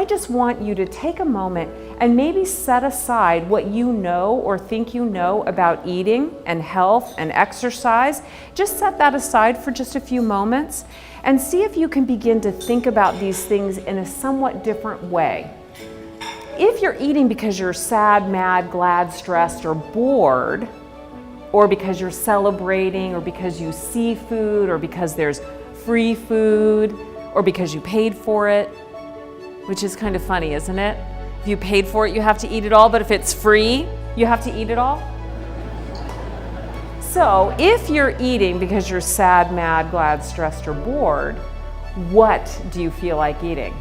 just want you to take a moment and maybe set aside what you know or think you know about eating and health and exercise. Just set that aside for just a few moments and see if you can begin to think about these things in a somewhat different way. If you're eating because you're sad, mad, glad, stressed, or bored, or because you're celebrating, or because you see food, or because there's free food, or because you paid for it, which is kind of funny, isn't it? If you paid for it, you have to eat it all, but if it's free, you have to eat it all. So if you're eating because you're sad, mad, glad, stressed, or bored, what do you feel like eating?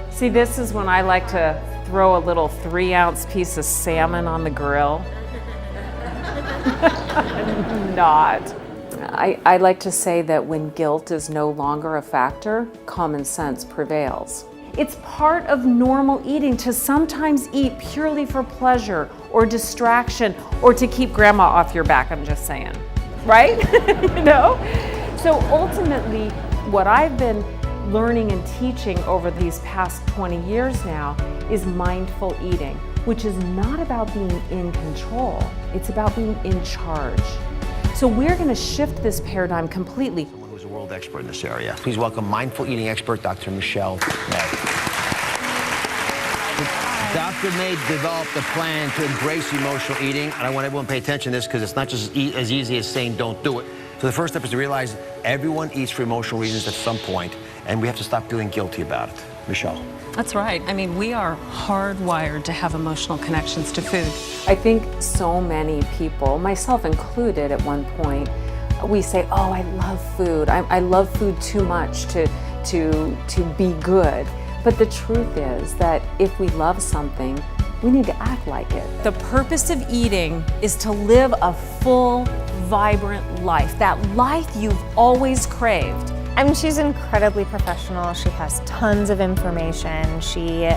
See, this is when I like to throw a little 3-ounce piece of salmon on the grill. Not. I like to say that when guilt is no longer a factor, common sense prevails. It's part of normal eating to sometimes eat purely for pleasure or distraction or to keep grandma off your back, I'm just saying, right? You know? So ultimately, what I've been learning and teaching over these past 20 years now is mindful eating, which is not about being in control, it's about being in charge. So we're going to shift this paradigm completely. Someone who's a world expert in this area. Please welcome mindful eating expert, Dr. Michelle May. Dr. May developed a plan to embrace emotional eating, and I want everyone to pay attention to this because it's not just as easy as saying don't do it. So the first step is to realize everyone eats for emotional reasons at some point, and we have to stop feeling guilty about it. Michelle. That's right. I mean, we are hardwired to have emotional connections to food. I think so many people, myself included at one point, we say, oh, I love food. I love food too much to be good. But the truth is that if we love something, we need to act like it. The purpose of eating is to live a full, vibrant life, that life you've always craved. I mean, she's incredibly professional. She has tons of information. She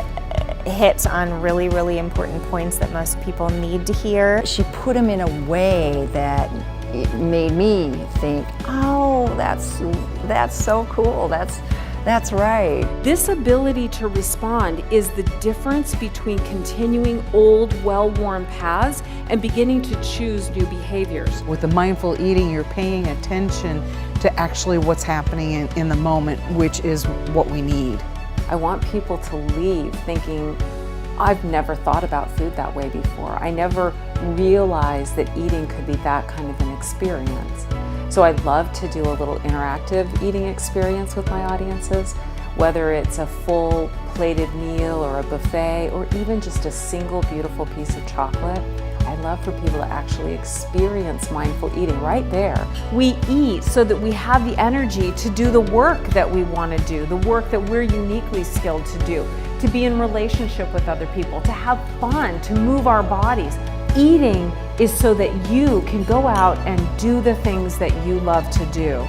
hits on really, really important points that most people need to hear. She put them in a way that it made me think, oh, that's so cool. That's right. This ability to respond is the difference between continuing old, well-worn paths and beginning to choose new behaviors. With the mindful eating, you're paying attention to actually what's happening in the moment, which is what we need. I want people to leave thinking, I've never thought about food that way before. I never realized that eating could be that kind of an experience. So I'd love to do a little interactive eating experience with my audiences, whether it's a full plated meal or a buffet or even just a single beautiful piece of chocolate. I'd love for people to actually experience mindful eating right there. We eat so that we have the energy to do the work that we want to do, the work that we're uniquely skilled to do, to be in relationship with other people, to have fun, to move our bodies. Eating is so that you can go out and do the things that you love to do.